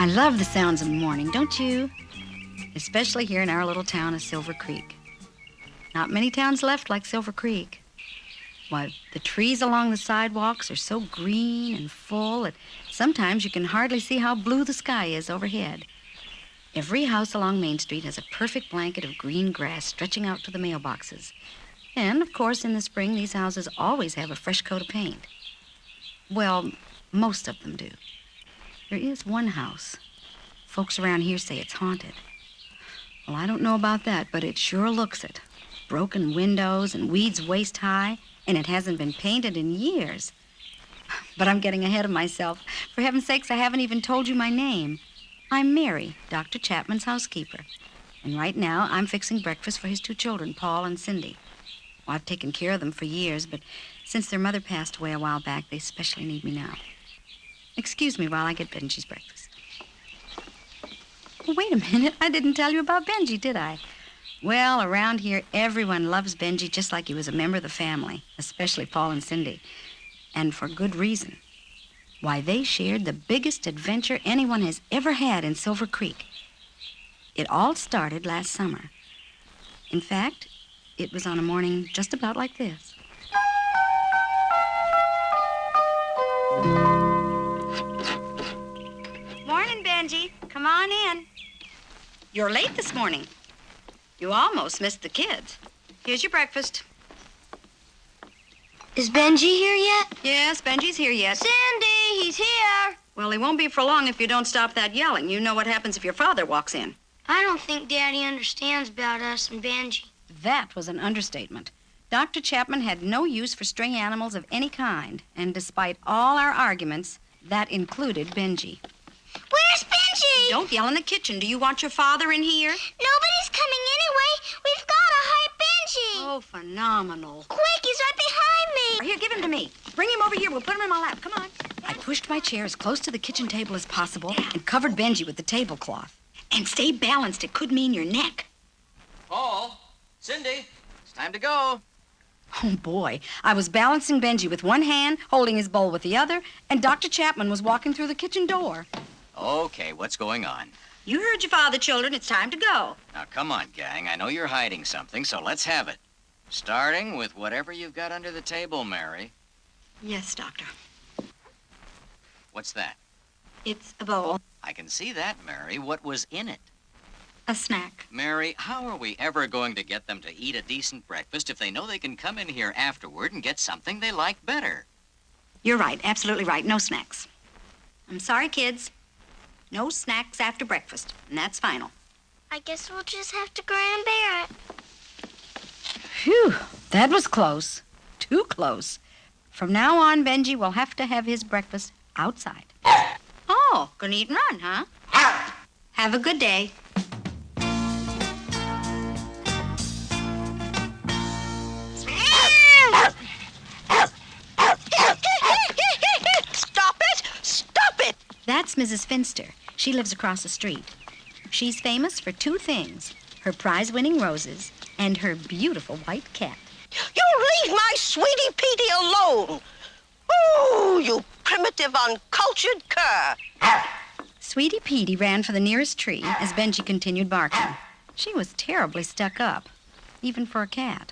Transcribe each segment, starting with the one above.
I love the sounds of the morning, don't you? Especially here in our little town of Silver Creek. Not many towns left like Silver Creek. Why, the trees along the sidewalks are so green and full that sometimes you can hardly see how blue the sky is overhead. Every house along Main Street has a perfect blanket of green grass stretching out to the mailboxes. And, of course, in the spring, these houses always have a fresh coat of paint. Well, most of them do. There is one house. Folks around here say it's haunted. Well, I don't know about that, but it sure looks it. Broken windows and weeds waist high, and it hasn't been painted in years. But I'm getting ahead of myself. For heaven's sakes, I haven't even told you my name. I'm Mary, Dr. Chapman's housekeeper. And right now, I'm fixing breakfast for his 2 children, Paul and Cindy. Well, I've taken care of them for years, but since their mother passed away a while back, they especially need me now. Excuse me while I get Benji's breakfast. Well, wait a minute. I didn't tell you about Benji, did I? Well, around here, everyone loves Benji just like he was a member of the family, especially Paul and Cindy. And for good reason. Why, they shared the biggest adventure anyone has ever had in Silver Creek. It all started last summer. In fact, it was on a morning just about like this. Morning, Benji. Come on in. You're late this morning. You almost missed the kids. Here's your breakfast. Is Benji here yet? Yes, Benji's here yet. Cindy, he's here. Well, he won't be for long if you don't stop that yelling. You know what happens if your father walks in. I don't think Daddy understands about us and Benji. That was an understatement. Dr. Chapman had no use for stray animals of any kind, and despite all our arguments, that included Benji. Where's Benji? Don't yell in the kitchen. Do you want your father in here? Nobody's coming anyway. We've got to hide Benji. Oh, phenomenal. Quick, he's right behind me. Here, give him to me. Bring him over here. We'll put him in my lap. Come on. I pushed my chair as close to the kitchen table as possible and covered Benji with the tablecloth. And stay balanced. It could mean your neck. Paul, Cindy, it's time to go. Oh, boy. I was balancing Benji with one hand, holding his bowl with the other, and Dr. Chapman was walking through the kitchen door. Okay, what's going on? You heard your father, children. It's time to go. Now, come on, gang. I know you're hiding something, so let's have it. Starting with whatever you've got under the table, Mary. Yes, Doctor. What's that? It's a bowl. I can see that, Mary. What was in it? A snack. Mary, how are we ever going to get them to eat a decent breakfast if they know they can come in here afterward and get something they like better? You're right. Absolutely right. No snacks. I'm sorry, kids. No snacks after breakfast, and that's final. I guess we'll just have to grin and bear it. Phew, that was close. Too close. From now on, Benji will have to have his breakfast outside. Oh, gonna eat and run, huh? Have a good day. Stop it! Stop it! That's Mrs. Finster. She lives across the street. She's famous for 2 things, her prize-winning roses and her beautiful white cat. You leave my sweetie Petey alone! Oh, you primitive, uncultured cur! Sweetie Petey ran for the nearest tree as Benji continued barking. She was terribly stuck up, even for a cat.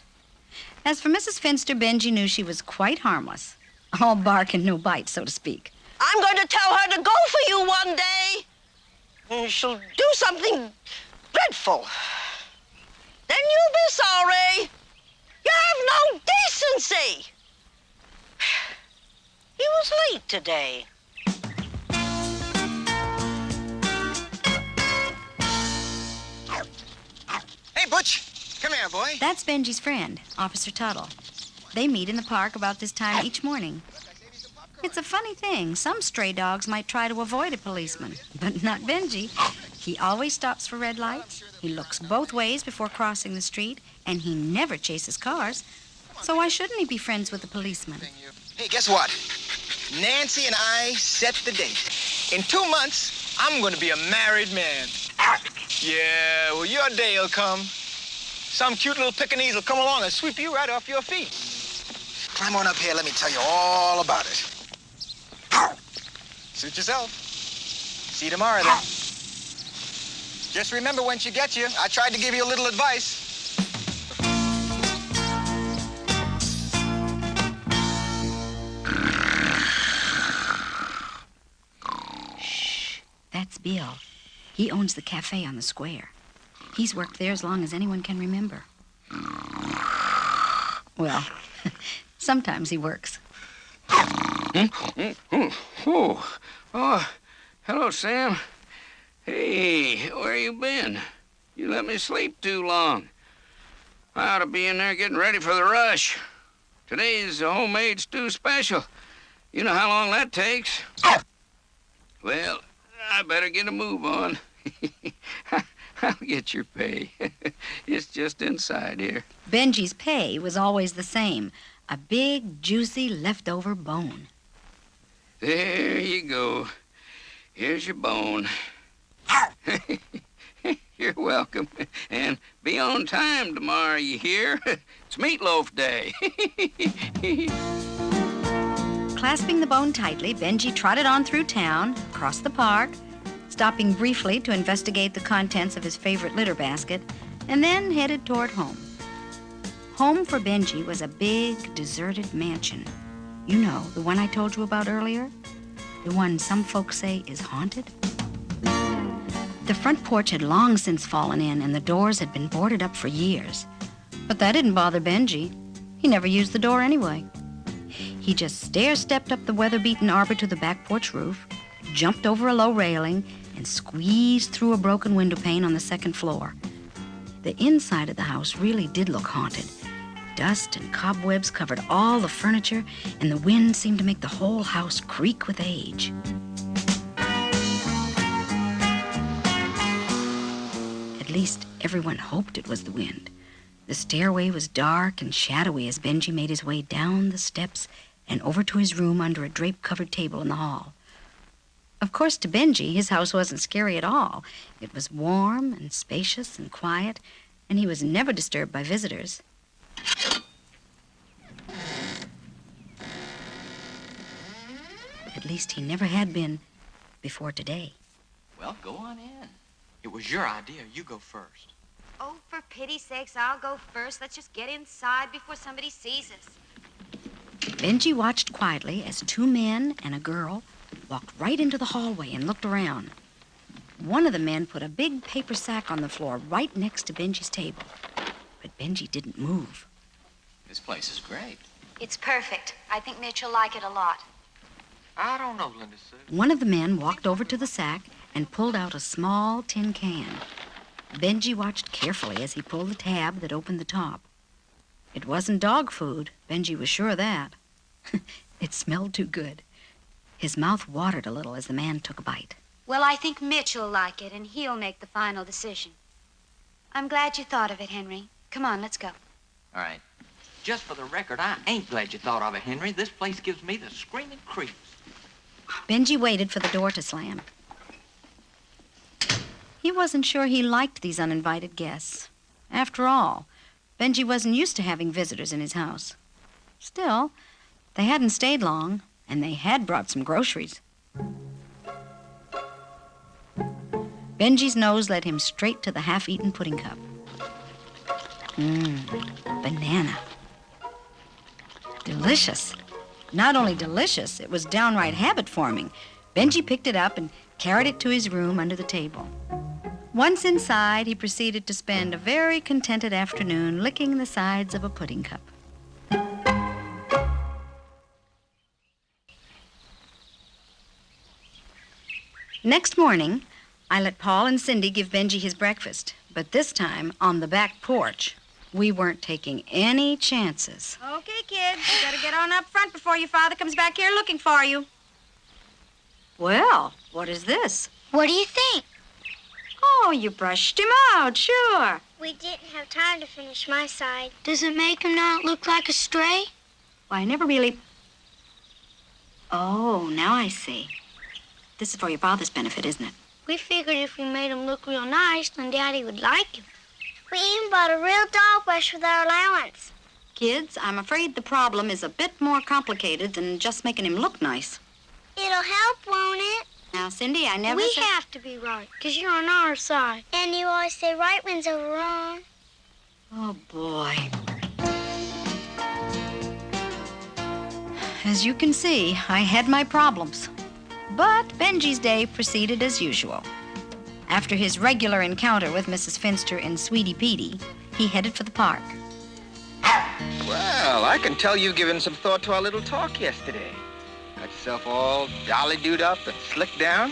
As for Mrs. Finster, Benji knew she was quite harmless. All bark and no bite, so to speak. I'm going to tell her to go for you one day. And she'll do something dreadful. Then you'll be sorry. You have no decency. He was late today. Hey, Butch. Come here, boy. That's Benji's friend, Officer Tuttle. They meet in the park about this time each morning. It's a funny thing. Some stray dogs might try to avoid a policeman, but not Benji. He always stops for red lights. He looks both ways before crossing the street, and he never chases cars. So why shouldn't he be friends with the policeman? Hey, guess what? Nancy and I set the date. In 2 months, I'm going to be a married man. Yeah, well, your day will come. Some cute little Pekingese will come along and sweep you right off your feet. Climb on up here. Let me tell you all about it. Suit yourself. See you tomorrow, then. Just remember when she gets you, I tried to give you a little advice. That's Bill. He owns the cafe on the square. He's worked there as long as anyone can remember. Well, sometimes he works. Oh, hello, Sam. Hey, where you been? You let me sleep too long. I ought to be in there getting ready for the rush. Today's a homemade stew special. You know how long that takes? Well, I better get a move on. I'll get your pay. It's just inside here. Benji's pay was always the same. A big, juicy, leftover bone. There you go. Here's your bone. You're welcome. And be on time tomorrow, you hear? It's meatloaf day. Clasping the bone tightly, Benji trotted on through town, across the park, stopping briefly to investigate the contents of his favorite litter basket, and then headed toward home. Home for Benji was a big, deserted mansion. You know, the one I told you about earlier? The one some folks say is haunted? The front porch had long since fallen in, and the doors had been boarded up for years. But that didn't bother Benji. He never used the door anyway. He just stair-stepped up the weather-beaten arbor to the back porch roof, jumped over a low railing, and squeezed through a broken window pane on the second floor. The inside of the house really did look haunted. Dust and cobwebs covered all the furniture, and the wind seemed to make the whole house creak with age. At least everyone hoped it was the wind. The stairway was dark and shadowy as Benji made his way down the steps and over to his room under a drape-covered table in the hall. Of course, to Benji, his house wasn't scary at all. It was warm and spacious and quiet, and he was never disturbed by visitors. At least he never had been before today. Well, go on in. It was your idea. You go first. Oh, for pity's sakes, I'll go first. Let's just get inside before somebody sees us. Benji watched quietly as two men and a girl walked right into the hallway and looked around. One of the men put a big paper sack on the floor right next to Benji's table. But Benji didn't move. This place is great. It's perfect. I think Mitch will like it a lot. I don't know, Linda Sue. One of the men walked over to the sack and pulled out a small tin can. Benji watched carefully as he pulled the tab that opened the top. It wasn't dog food. Benji was sure of that. It smelled too good. His mouth watered a little as the man took a bite. Well, I think Mitch will like it, and he'll make the final decision. I'm glad you thought of it, Henry. Come on, let's go. All right. Just for the record, I ain't glad you thought of it, Henry. This place gives me the screaming creeps. Benji waited for the door to slam. He wasn't sure he liked these uninvited guests. After all, Benji wasn't used to having visitors in his house. Still, they hadn't stayed long, and they had brought some groceries. Benji's nose led him straight to the half-eaten pudding cup. Banana. Delicious. Not only delicious, it was downright habit-forming. Benji picked it up and carried it to his room under the table. Once inside, he proceeded to spend a very contented afternoon licking the sides of a pudding cup. Next morning, I let Paul and Cindy give Benji his breakfast, but this time on the back porch. We weren't taking any chances. Okay, kids, you better get on up front before your father comes back here looking for you. Well, what is this? What do you think? Oh, you brushed him out, sure. We didn't have time to finish my side. Does it make him not look like a stray? Why, I never really... Oh, now I see. This is for your father's benefit, isn't it? We figured if we made him look real nice, then Daddy would like him. We even bought a real dog brush with our allowance. Kids, I'm afraid the problem is a bit more complicated than just making him look nice. It'll help, won't it? Now, Cindy, I never We said... have to be right, because you're on our side. And you always say right wins over wrong. Oh, boy. As you can see, I had my problems. But Benji's day proceeded as usual. After his regular encounter with Mrs. Finster and Sweetie Petey, he headed for the park. Well, I can tell you've given some thought to our little talk yesterday. Got yourself all dolly-doed up and slicked down.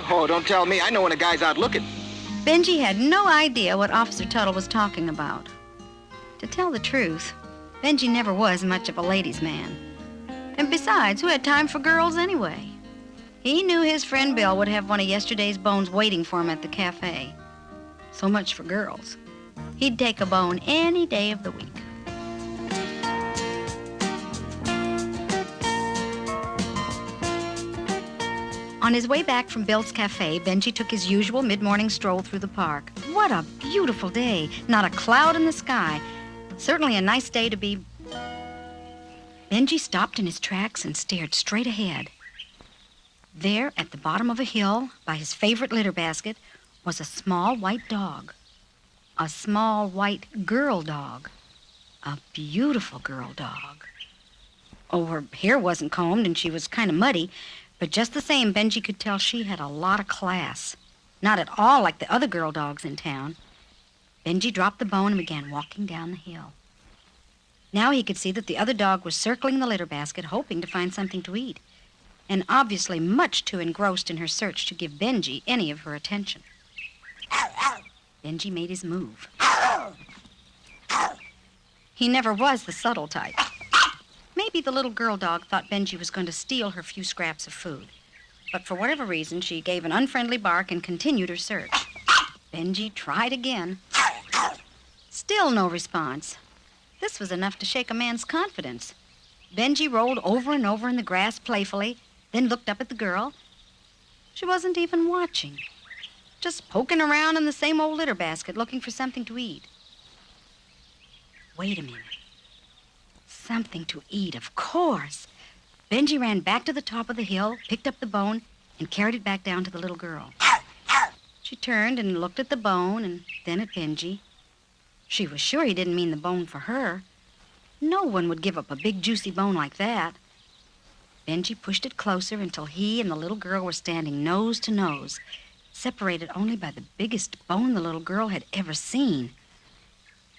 Oh, don't tell me. I know when a guy's out looking. Benji had no idea what Officer Tuttle was talking about. To tell the truth, Benji never was much of a ladies' man. And besides, who had time for girls anyway? He knew his friend Bill would have one of yesterday's bones waiting for him at the cafe. So much for girls. He'd take a bone any day of the week. On his way back from Bill's Cafe, Benji took his usual mid-morning stroll through the park. What a beautiful day. Not a cloud in the sky. Certainly a nice day to be... Benji stopped in his tracks and stared straight ahead. There, at the bottom of a hill, by his favorite litter basket, was a small white dog. A small white girl dog. A beautiful girl dog. Oh, her hair wasn't combed and she was kind of muddy, but just the same, Benji could tell she had a lot of class. Not at all like the other girl dogs in town. Benji dropped the bone and began walking down the hill. Now he could see that the other dog was circling the litter basket, hoping to find something to eat, and obviously much too engrossed in her search to give Benji any of her attention. Benji made his move. He never was the subtle type. Maybe the little girl dog thought Benji was going to steal her few scraps of food. But for whatever reason, she gave an unfriendly bark and continued her search. Benji tried again. Still no response. This was enough to shake a man's confidence. Benji rolled over and over in the grass playfully, then looked up at the girl. She wasn't even watching. Just poking around in the same old litter basket looking for something to eat. Wait a minute. Something to eat, of course. Benji ran back to the top of the hill, picked up the bone, and carried it back down to the little girl. She turned and looked at the bone and then at Benji. She was sure he didn't mean the bone for her. No one would give up a big, juicy bone like that. Benji pushed it closer until he and the little girl were standing nose to nose, separated only by the biggest bone the little girl had ever seen.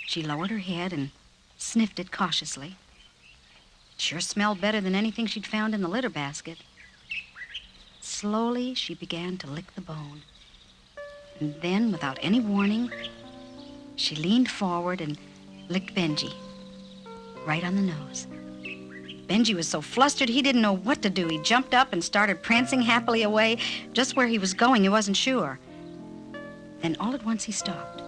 She lowered her head and sniffed it cautiously. It sure smelled better than anything she'd found in the litter basket. Slowly, she began to lick the bone. And then, without any warning, she leaned forward and licked Benji right on the nose. Benji was so flustered he didn't know what to do. He jumped up and started prancing happily away. Just where he was going, he wasn't sure. Then all at once he stopped.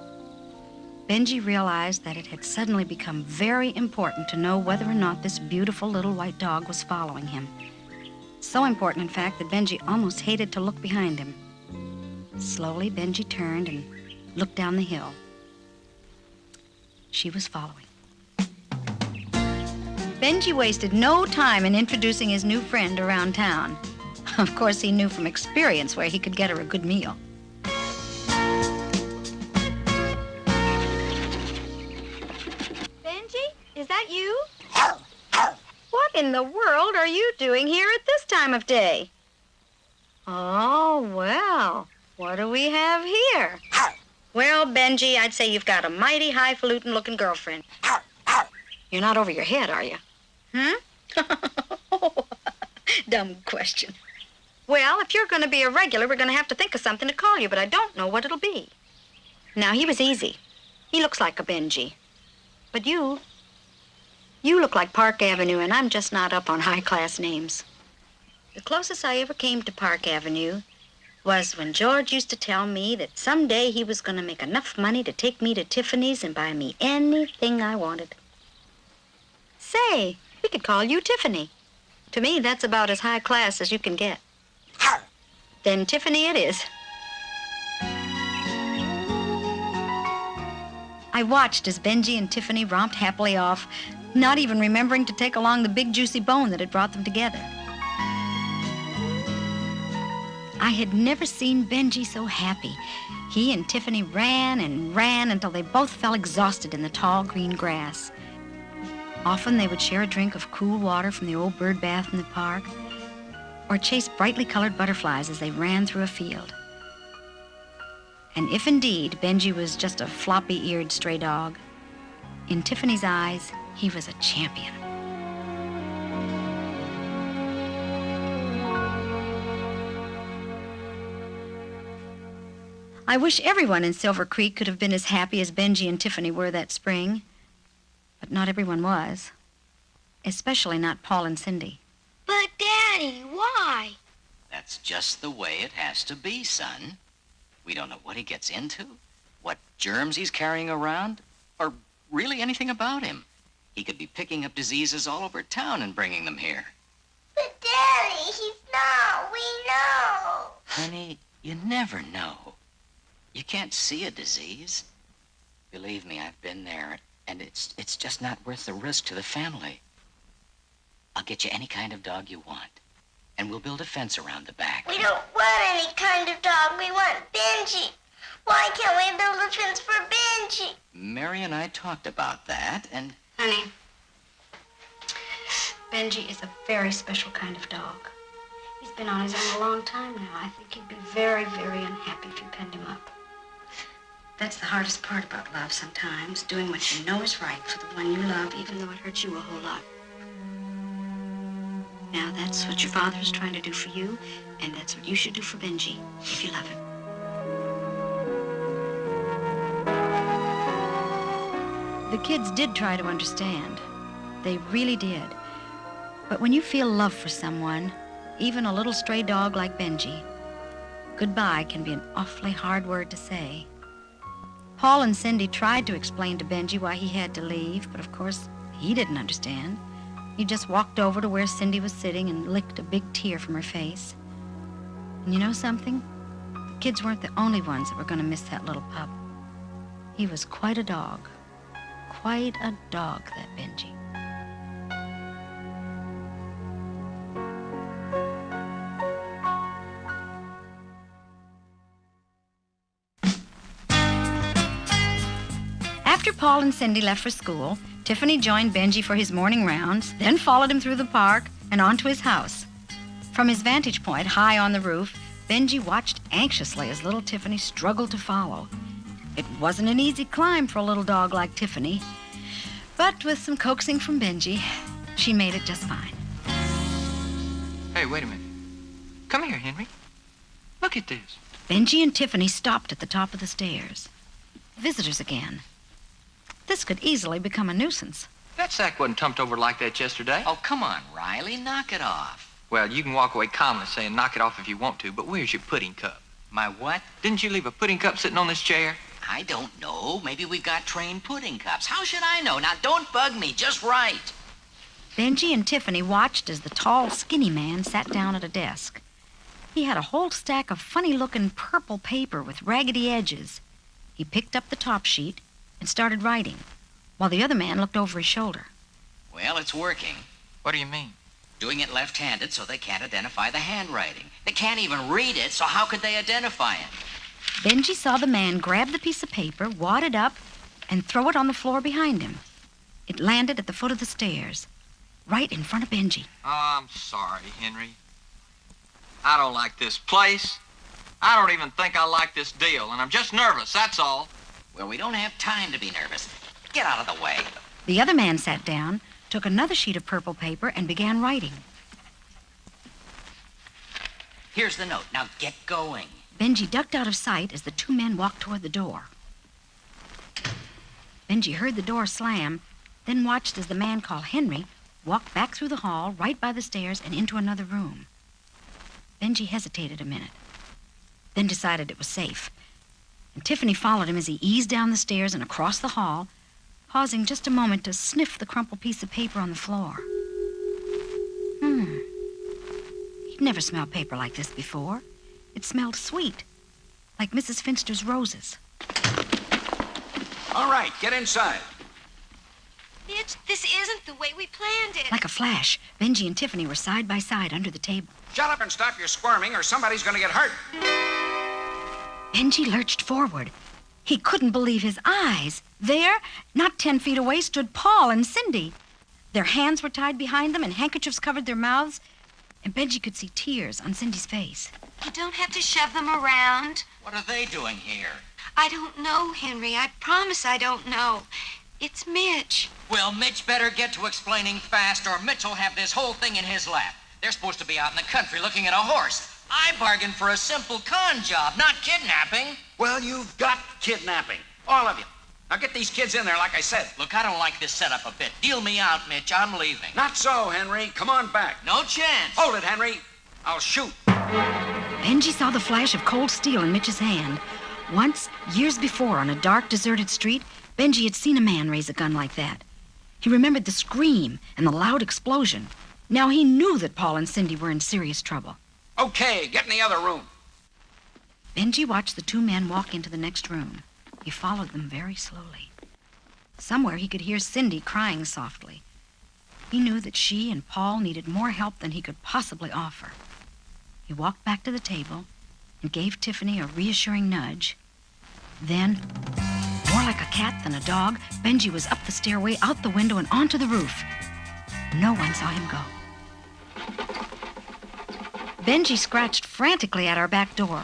Benji realized that it had suddenly become very important to know whether or not this beautiful little white dog was following him. So important, in fact, that Benji almost hated to look behind him. Slowly, Benji turned and looked down the hill. She was following. Benji wasted no time in introducing his new friend around town. Of course, he knew from experience where he could get her a good meal. Benji, is that you? What in the world are you doing here at this time of day? Oh, well, what do we have here? Well, Benji, I'd say you've got a mighty highfalutin-looking girlfriend. You're not over your head, are you? Dumb question. Well, if you're going to be a regular, we're going to have to think of something to call you, but I don't know what it'll be. Now, he was easy. He looks like a Benji. But you look like Park Avenue, and I'm just not up on high-class names. The closest I ever came to Park Avenue was when George used to tell me that someday he was going to make enough money to take me to Tiffany's and buy me anything I wanted. Say, we could call you Tiffany. To me, that's about as high class as you can get. Then Tiffany it is. I watched as Benji and Tiffany romped happily off, not even remembering to take along the big juicy bone that had brought them together. I had never seen Benji so happy. He and Tiffany ran and ran until they both fell exhausted in the tall green grass. Often they would share a drink of cool water from the old bird bath in the park, or chase brightly colored butterflies as they ran through a field. And if indeed Benji was just a floppy-eared stray dog, in Tiffany's eyes, he was a champion. I wish everyone in Silver Creek could have been as happy as Benji and Tiffany were that spring. But not everyone was. Especially not Paul and Cindy. But, Daddy, why? That's just the way it has to be, son. We don't know what he gets into, what germs he's carrying around, or really anything about him. He could be picking up diseases all over town and bringing them here. But, Daddy, he's not. We know. Honey, you never know. You can't see a disease. Believe me, I've been there, and it's just not worth the risk to the family. I'll get you any kind of dog you want, and we'll build a fence around the back. We don't want any kind of dog. We want Benji. Why can't we build a fence for Benji? Mary and I talked about that, and... Honey, Benji is a very special kind of dog. He's been on his own a long time now. I think he'd be very, very unhappy if you penned him up. That's the hardest part about love sometimes, doing what you know is right for the one you love, even though it hurts you a whole lot. Now, that's what your father is trying to do for you, and that's what you should do for Benji, if you love him. The kids did try to understand. They really did. But when you feel love for someone, even a little stray dog like Benji, goodbye can be an awfully hard word to say. Paul and Cindy tried to explain to Benji why he had to leave, but of course, he didn't understand. He just walked over to where Cindy was sitting and licked a big tear from her face. And you know something? The kids weren't the only ones that were going to miss that little pup. He was quite a dog. Quite a dog, that Benji. After Paul and Cindy left for school, Tiffany joined Benji for his morning rounds, then followed him through the park and on to his house. From his vantage point high on the roof, Benji watched anxiously as little Tiffany struggled to follow. It wasn't an easy climb for a little dog like Tiffany, but with some coaxing from Benji, she made it just fine. Hey, wait a minute. Come here, Henry. Look at this. Benji and Tiffany stopped at the top of the stairs. Visitors again. This could easily become a nuisance. That sack wasn't tumped over like that yesterday. Oh, come on, Riley, knock it off. Well, you can walk away calmly saying knock it off if you want to, but where's your pudding cup? My what? Didn't you leave a pudding cup sitting on this chair? I don't know. Maybe we've got trained pudding cups. How should I know? Now, don't bug me. Just right. Benji and Tiffany watched as the tall, skinny man sat down at a desk. He had a whole stack of funny-looking purple paper with raggedy edges. He picked up the top sheet and started writing, while the other man looked over his shoulder. Well, it's working. What do you mean? Doing it left-handed so they can't identify the handwriting. They can't even read it, so how could they identify it? Benji saw the man grab the piece of paper, wad it up, and throw it on the floor behind him. It landed at the foot of the stairs, right in front of Benji. Oh, I'm sorry, Henry. I don't like this place. I don't even think I like this deal, and I'm just nervous, that's all. Well, we don't have time to be nervous. Get out of the way. The other man sat down, took another sheet of purple paper, and began writing. Here's the note. Now get going. Benji ducked out of sight as the two men walked toward the door. Benji heard the door slam, then watched as the man called Henry walked back through the hall, right by the stairs, and into another room. Benji hesitated a minute, then decided it was safe. And Tiffany followed him as he eased down the stairs and across the hall, pausing just a moment to sniff the crumpled piece of paper on the floor. He'd never smelled paper like this before. It smelled sweet, like Mrs. Finster's roses. All right, get inside. This isn't the way we planned it. Like a flash, Benji and Tiffany were side by side under the table. Shut up and stop your squirming or somebody's gonna get hurt. Benji lurched forward. He couldn't believe his eyes. There, not 10 feet away, stood Paul and Cindy. Their hands were tied behind them and handkerchiefs covered their mouths, and Benji could see tears on Cindy's face. You don't have to shove them around. What are they doing here? I don't know, Henry. I promise I don't know. It's Mitch. Well, Mitch better get to explaining fast, or Mitch will have this whole thing in his lap. They're supposed to be out in the country looking at a horse. I bargained for a simple con job, not kidnapping. Well, you've got kidnapping. All of you. Now get these kids in there, like I said. Look, I don't like this setup a bit. Deal me out, Mitch. I'm leaving. Not so, Henry. Come on back. No chance. Hold it, Henry. I'll shoot. Benji saw the flash of cold steel in Mitch's hand. Once, years before, on a dark, deserted street, Benji had seen a man raise a gun like that. He remembered the scream and the loud explosion. Now he knew that Paul and Cindy were in serious trouble. Okay, get in the other room. Benji watched the two men walk into the next room. He followed them very slowly. Somewhere he could hear Cindy crying softly. He knew that she and Paul needed more help than he could possibly offer. He walked back to the table and gave Tiffany a reassuring nudge. Then, more like a cat than a dog, Benji was up the stairway, out the window, and onto the roof. No one saw him go. Benji scratched frantically at our back door.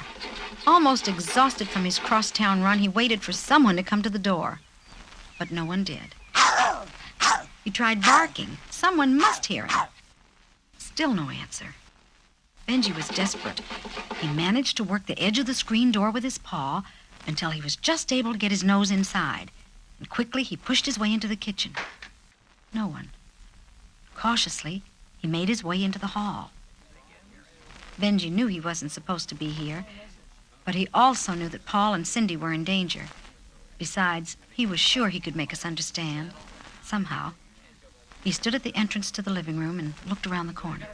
Almost exhausted from his crosstown run, he waited for someone to come to the door. But no one did. He tried barking. Someone must hear him. Still no answer. Benji was desperate. He managed to work the edge of the screen door with his paw until he was just able to get his nose inside. And quickly he pushed his way into the kitchen. No one. Cautiously, he made his way into the hall. Benji knew he wasn't supposed to be here, but he also knew that Paul and Cindy were in danger. Besides, he was sure he could make us understand, somehow. He stood at the entrance to the living room and looked around the corner.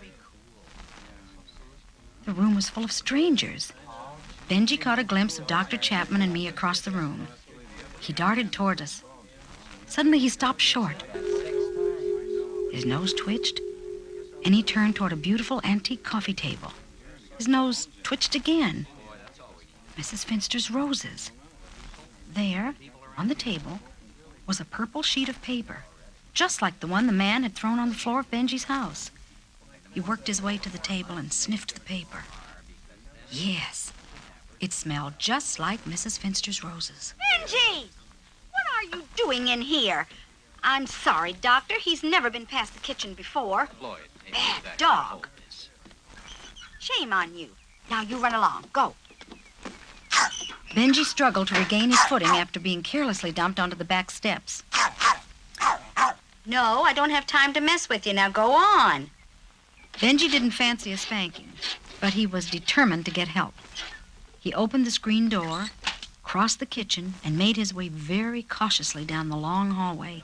The room was full of strangers. Benji caught a glimpse of Dr. Chapman and me across the room. He darted toward us. Suddenly he stopped short. His nose twitched, and he turned toward a beautiful antique coffee table. His nose twitched again. Mrs. Finster's roses. There, on the table, was a purple sheet of paper, just like the one the man had thrown on the floor of Benji's house. He worked his way to the table and sniffed the paper. Yes, it smelled just like Mrs. Finster's roses. Benji! What are you doing in here? I'm sorry, Doctor. He's never been past the kitchen before. Bad dog. Shame on you. Now you run along. Go. Benji struggled to regain his footing after being carelessly dumped onto the back steps. No, I don't have time to mess with you. Now go on. Benji didn't fancy a spanking, but he was determined to get help. He opened the screen door, crossed the kitchen, and made his way very cautiously down the long hallway,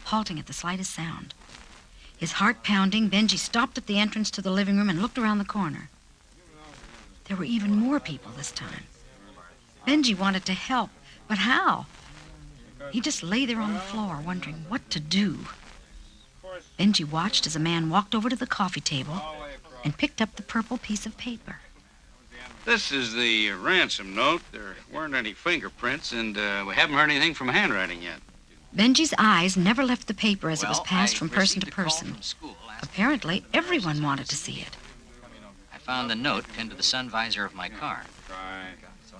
halting at the slightest sound. His heart pounding, Benji stopped at the entrance to the living room and looked around the corner. There were even more people this time. Benji wanted to help, but how? He just lay there on the floor, wondering what to do. Benji watched as a man walked over to the coffee table and picked up the purple piece of paper. This is the ransom note. There weren't any fingerprints, and we haven't heard anything from handwriting yet. Benji's eyes never left the paper as it was passed I from person to received a call person. from school last Apparently, everyone wanted to see it. I found the note pinned to the sun visor of my car.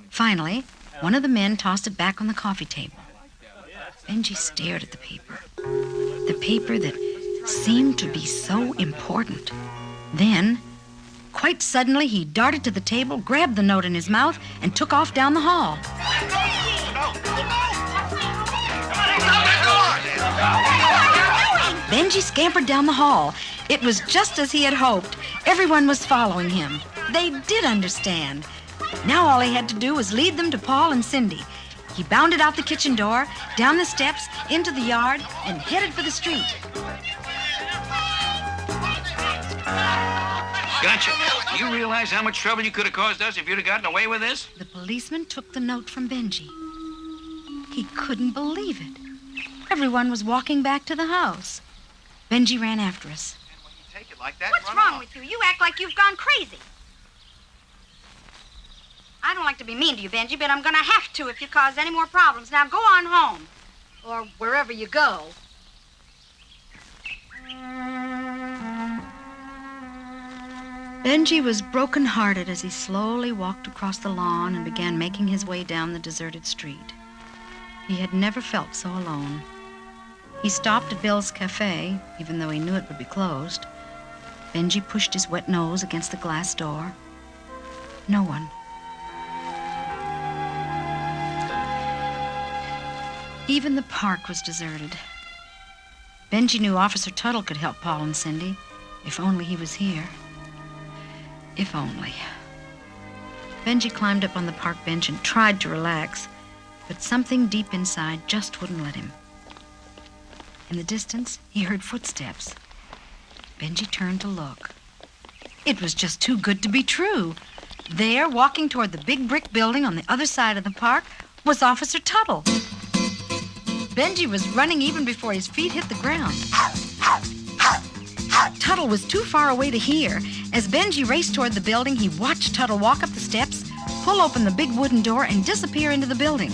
Finally, one of the men tossed it back on the coffee table. Benji stared at the paper that seemed to be so important. Then, quite suddenly, he darted to the table, grabbed the note in his mouth, and took off down the hall. Benji scampered down the hall. It was just as he had hoped. Everyone was following him. They did understand. Now all he had to do was lead them to Paul and Cindy. He bounded out the kitchen door, down the steps, into the yard, and headed for the street. Gotcha. You realize how much trouble you could have caused us if you'd have gotten away with this? The policeman took the note from Benji. He couldn't believe it. Everyone was walking back to the house. Benji ran after us. When you take it like that, What's run wrong off. with you? You act like you've gone crazy. I don't like to be mean to you, Benji, but I'm going to have to if you cause any more problems. Now go on home. Or wherever you go. Benji was broken-hearted as he slowly walked across the lawn and began making his way down the deserted street. He had never felt so alone. He stopped at Bill's Cafe, even though he knew it would be closed. Benji pushed his wet nose against the glass door. No one. Even the park was deserted. Benji knew Officer Tuttle could help Paul and Cindy, if only he was here. If only. Benji climbed up on the park bench and tried to relax, but something deep inside just wouldn't let him. In the distance, he heard footsteps. Benji turned to look. It was just too good to be true. There, walking toward the big brick building on the other side of the park, was Officer Tuttle. Benji was running even before his feet hit the ground. Tuttle was too far away to hear. As Benji raced toward the building, he watched Tuttle walk up the steps, pull open the big wooden door, and disappear into the building.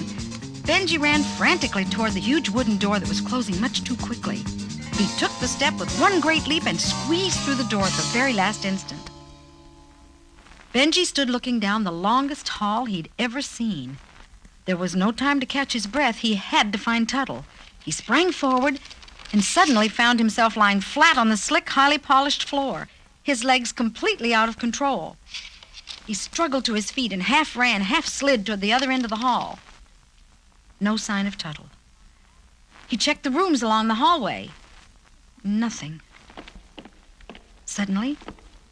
Benji ran frantically toward the huge wooden door that was closing much too quickly. He took the step with one great leap and squeezed through the door at the very last instant. Benji stood looking down the longest hall he'd ever seen. There was no time to catch his breath. He had to find Tuttle. He sprang forward and suddenly found himself lying flat on the slick, highly polished floor, his legs completely out of control. He struggled to his feet and half ran, half slid toward the other end of the hall. No sign of Tuttle. He checked the rooms along the hallway. Nothing. Suddenly,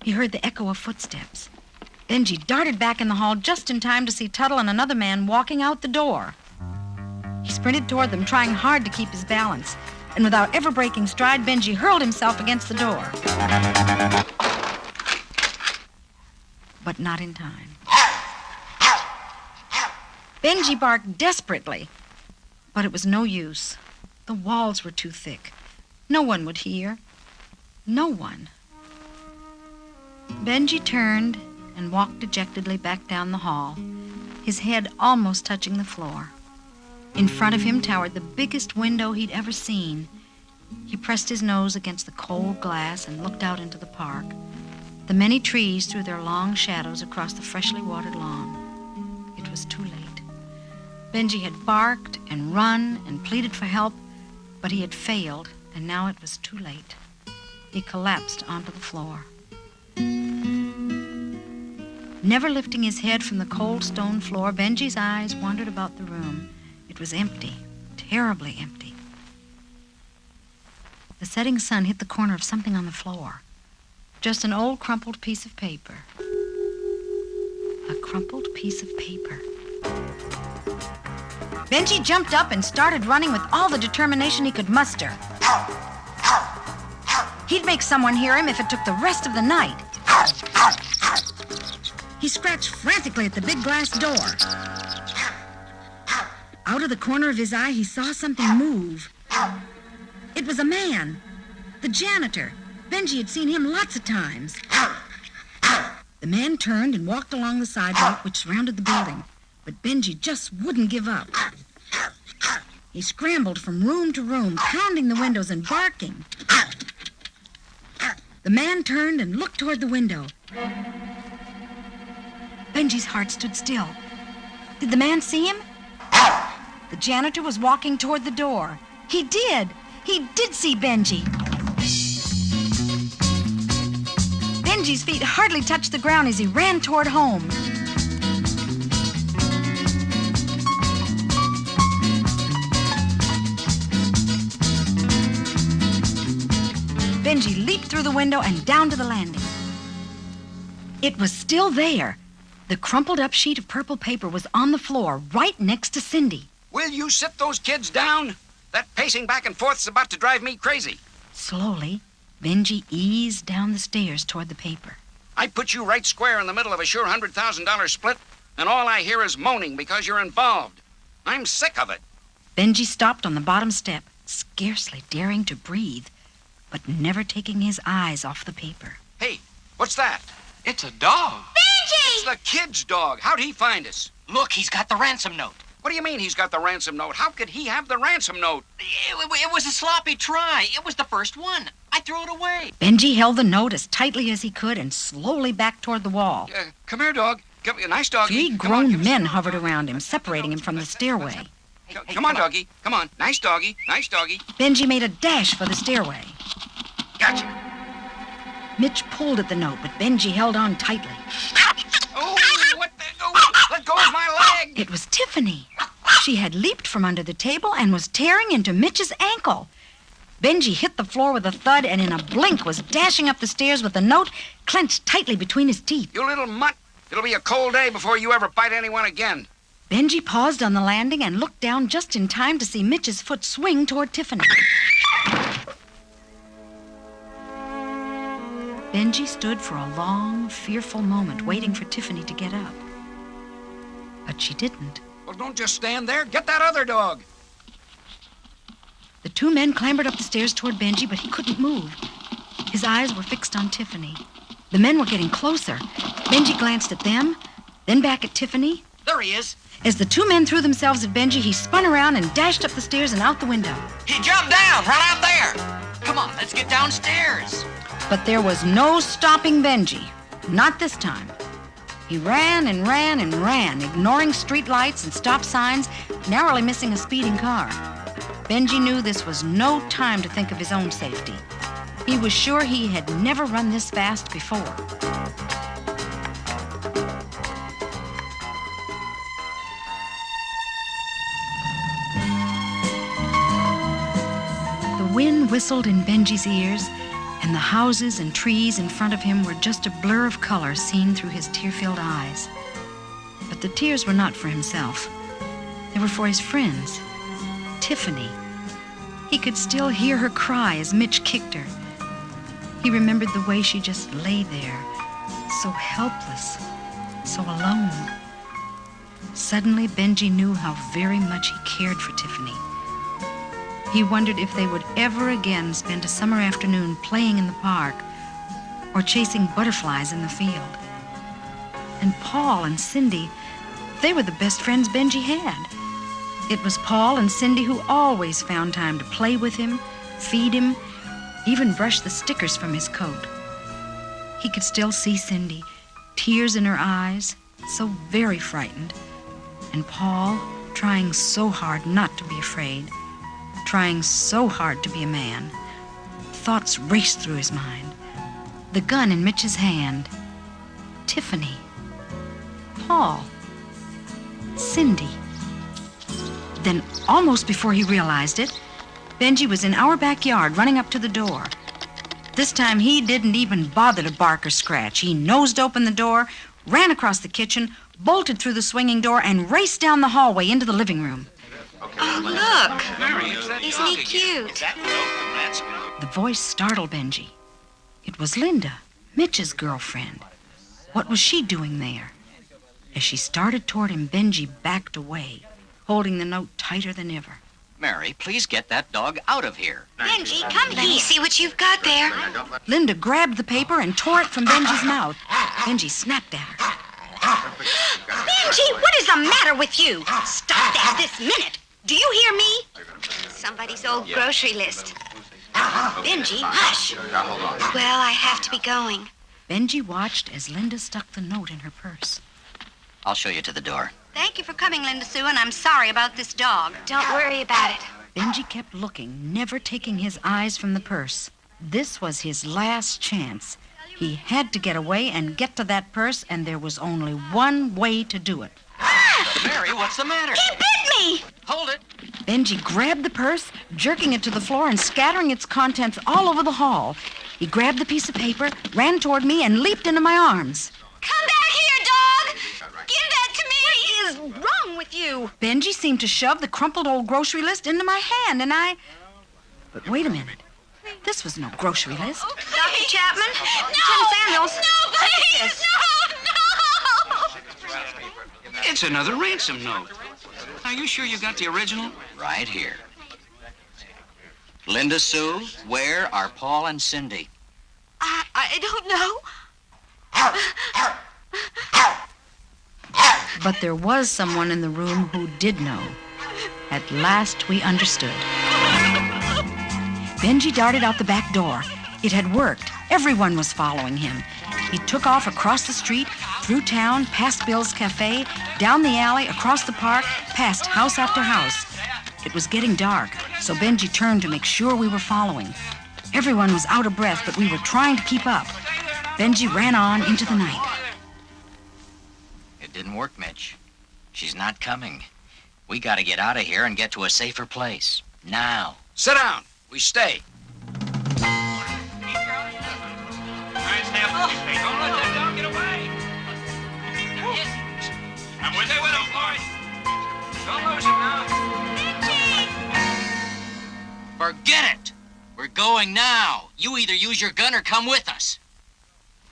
he heard the echo of footsteps. Benji darted back in the hall just in time to see Tuttle and another man walking out the door. He sprinted toward them, trying hard to keep his balance. And without ever breaking stride, Benji hurled himself against the door. But not in time. Benji barked desperately, but it was no use. The walls were too thick. No one would hear. No one. Benji turned and walked dejectedly back down the hall, his head almost touching the floor. In front of him towered the biggest window he'd ever seen. He pressed his nose against the cold glass and looked out into the park. The many trees threw their long shadows across the freshly watered lawn. It was too late. Benji had barked and run and pleaded for help, but he had failed, and now it was too late. He collapsed onto the floor. Never lifting his head from the cold stone floor, Benji's eyes wandered about the room. It was empty, terribly empty. The setting sun hit the corner of something on the floor. Just an old crumpled piece of paper. A crumpled piece of paper. Benji jumped up and started running with all the determination he could muster. He'd make someone hear him if it took the rest of the night. He scratched frantically at the big glass door. Out of the corner of his eye, he saw something move. It was a man, the janitor. Benji had seen him lots of times. The man turned and walked along the sidewalk which surrounded the building, but Benji just wouldn't give up. He scrambled from room to room, pounding the windows and barking. The man turned and looked toward the window. Benji's heart stood still. Did the man see him? The janitor was walking toward the door. He did! He did see Benji! Benji's feet hardly touched the ground as he ran toward home. Benji leaped through the window and down to the landing. It was still there. The crumpled up sheet of purple paper was on the floor, right next to Cindy. Will you sit those kids down? That pacing back and forth is about to drive me crazy. Slowly, Benji eased down the stairs toward the paper. I put you right square in the middle of a sure $100,000 split, and all I hear is moaning because you're involved. I'm sick of it. Benji stopped on the bottom step, scarcely daring to breathe. but never taking his eyes off the paper. Hey, what's that? It's a dog. It's the kid's dog. How'd he find us? Look, he's got the ransom note. What do you mean he's got the ransom note? How could he have the ransom note? It was a sloppy try. It was the first one. I threw it away. Benji held the note as tightly as he could and slowly backed toward the wall. Come here, dog. Come, nice doggy. Three Come on, grown give us- men hovered around him, separating him from the stairway. Come on, doggy. Come on. Nice doggy. Nice doggy. Benji made a dash for the stairway. Gotcha. Mitch pulled at the note, but Benji held on tightly. Oh, what the? Oh, let go of my leg. It was Tiffany. She had leaped from under the table and was tearing into Mitch's ankle. Benji hit the floor with a thud and in a blink was dashing up the stairs with the note clenched tightly between his teeth. You little mutt. It'll be a cold day before you ever bite anyone again. Benji paused on the landing and looked down just in time to see Mitch's foot swing toward Tiffany. Benji stood for a long, fearful moment waiting for Tiffany to get up. But she didn't. Well, don't just stand there. Get that other dog. The two men clambered up the stairs toward Benji, but he couldn't move. His eyes were fixed on Tiffany. The men were getting closer. Benji glanced at them, then back at Tiffany. There he is. As the two men threw themselves at Benji, he spun around and dashed up the stairs and out the window. He jumped down, right out there. Come on, let's get downstairs. But there was no stopping Benji. Not this time. He ran and ran and ran, ignoring street lights and stop signs, narrowly missing a speeding car. Benji knew this was no time to think of his own safety. He was sure he had never run this fast before. The wind whistled in Benji's ears, and the houses and trees in front of him were just a blur of color seen through his tear-filled eyes. But the tears were not for himself. They were for his friends. Tiffany. He could still hear her cry as Mitch kicked her. He remembered the way she just lay there, so helpless, so alone. Suddenly, Benji knew how very much he cared for Tiffany. He wondered if they would ever again spend a summer afternoon playing in the park or chasing butterflies in the field. And Paul and Cindy, they were the best friends Benji had. It was Paul and Cindy who always found time to play with him, feed him, even brush the stickers from his coat. He could still see Cindy, tears in her eyes, so very frightened, and Paul trying so hard not to be afraid, trying so hard to be a man. Thoughts raced through his mind. The gun in Mitch's hand. Tiffany. Paul. Cindy. Then, almost before he realized it, Benji was in our backyard running up to the door. This time he didn't even bother to bark or scratch. He nosed open the door, ran across the kitchen, bolted through the swinging door, and raced down the hallway into the living room. Oh, look. Isn't he cute? The voice startled Benji. It was Linda, Mitch's girlfriend. What was she doing there? As she started toward him, Benji backed away, holding the note tighter than ever. Mary, please get that dog out of here. Benji, come Let me here. see what you've got there. Linda grabbed the paper and tore it from Benji's mouth. Benji snapped at her. Benji, what is the matter with you? Stop that this minute. Do you hear me? Somebody's old grocery list. Benji, hush. Well, I have to be going. Benji watched as Linda stuck the note in her purse. I'll show you to the door. Thank you for coming, Linda Sue, and I'm sorry about this dog. Don't worry about it. Benji kept looking, never taking his eyes from the purse. This was his last chance. He had to get away and get to that purse, and there was only one way to do it. Mary, what's the matter? He bit me! Hold it. Benji grabbed the purse, jerking it to the floor and scattering its contents all over the hall. He grabbed the piece of paper, ran toward me, and leaped into my arms. Come back here, dog! Give that to me! What is wrong with you? Benji seemed to shove the crumpled old grocery list into my hand, and I... But wait a minute. This was no grocery list. Dr. Chapman? No! Tim Samuels? No, please! No! It's another ransom note. Are you sure you got the original? Right here. Linda Sue, where are Paul and Cindy? I don't know. But there was someone in the room who did know. At last we understood. Benji darted out the back door. It had worked. Everyone was following him. He took off across the street, through town, past Bill's Cafe, down the alley, across the park, past house after house. It was getting dark, so Benji turned to make sure we were following. Everyone was out of breath, but we were trying to keep up. Benji ran on into the night. It didn't work, Mitch. She's not coming. We gotta get out of here and get to a safer place. Now. Sit down. We stay. Don't let that dog get away. I'm with him, boy. Don't lose him now. Forget it! We're going now. You either use your gun or come with us.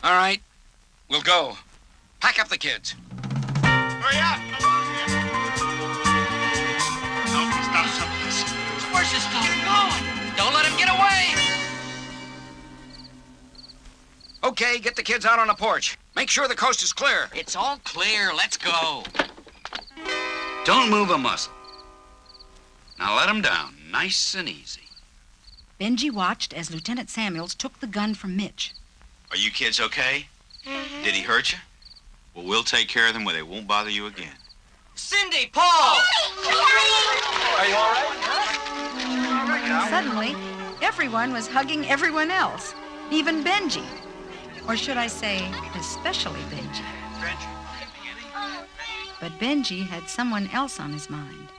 All right. We'll go. Pack up the kids. Hurry up. Oh, stop someplace. Where's this dog going? Don't let him get away! Okay, get the kids out on the porch. Make sure the coast is clear. It's all clear. Let's go. Don't move a muscle. Now let him down, nice and easy. Benji watched as Lieutenant Samuels took the gun from Mitch. Are you kids okay? Did he hurt you? Well, we'll take care of them where they won't bother you again. Cindy, Paul! Are you all right? Suddenly, everyone was hugging everyone else, even Benji. Or should I say, especially Benji. But Benji had someone else on his mind.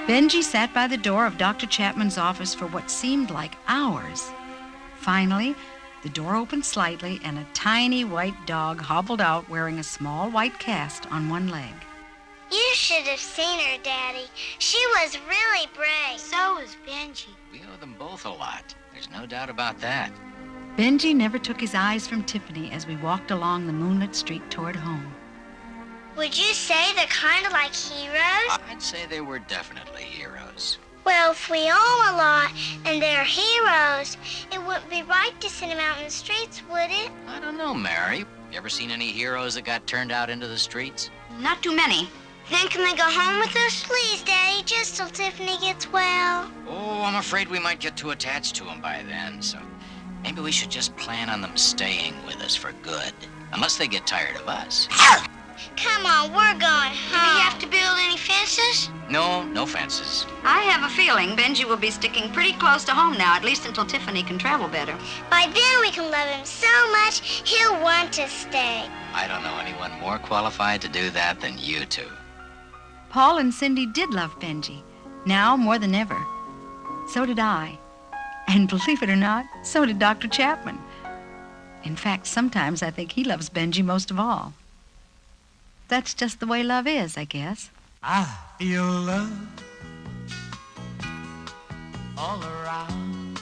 Benji sat by the door of Dr. Chapman's office for what seemed like hours. Finally, the door opened slightly and a tiny white dog hobbled out wearing a small white cast on one leg. You should have seen her, Daddy. She was really brave. So was Benji. We owe them both a lot. There's no doubt about that. Benji never took his eyes from Tiffany as we walked along the moonlit street toward home. Would you say they're kind of like heroes? I'd say they were definitely heroes. Well, if we owe a lot and they're heroes, it wouldn't be right to send them out in the streets, would it? I don't know, Mary. You ever seen any heroes that got turned out into the streets? Not too many. Then can they go home with us? Please, Daddy, just till Tiffany gets well. Oh, I'm afraid we might get too attached to them by then, so maybe we should just plan on them staying with us for good. Unless they get tired of us. Come on, we're going Do home. we have to build any fences? No fences. I have a feeling Benji will be sticking pretty close to home now, at least until Tiffany can travel better. By then we can love him so much, he'll want to stay. I don't know anyone more qualified to do that than you two. Paul and Cindy did love Benji, now more than ever. So did I. And believe it or not, so did Dr. Chapman. In fact, sometimes I think he loves Benji most of all. That's just the way love is, I guess. I feel love all around.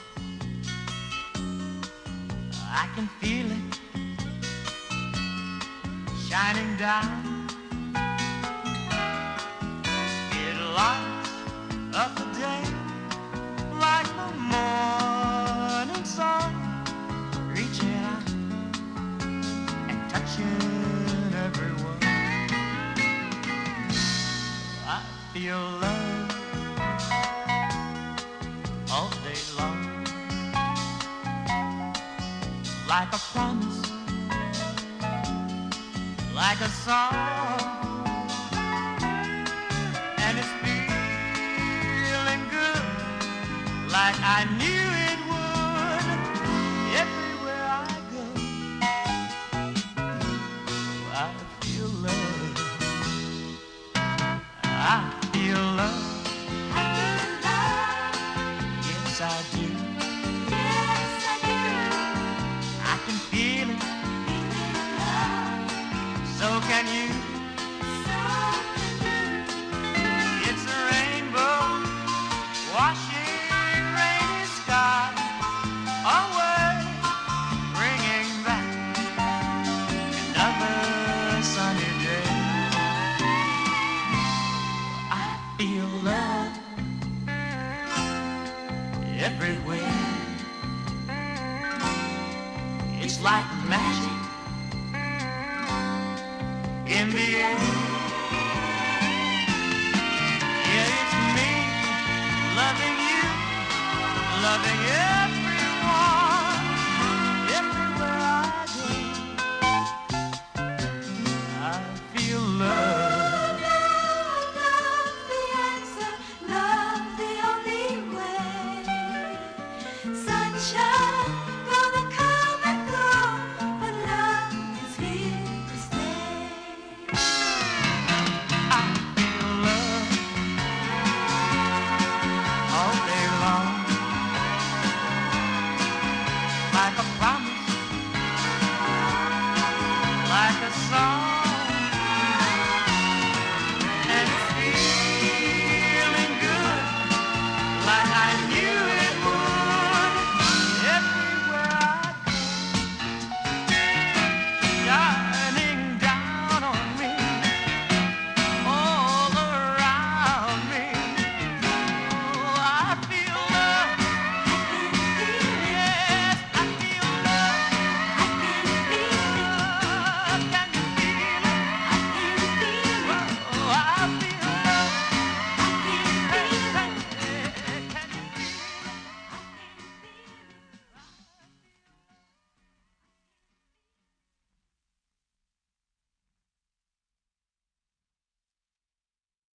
I can feel it shining down. It lights up the day like the morning sun, reaching out and touching everyone. I feel love all day long, like a promise, like a song, and it's feeling good, like I knew it would. Everywhere I go, I feel love. I feel love. Yes, I do. I can feel it. So can you. It's a rainbow washing rainy skies. everywhere. It's like magic in the air. Yeah, it's me loving you, loving you.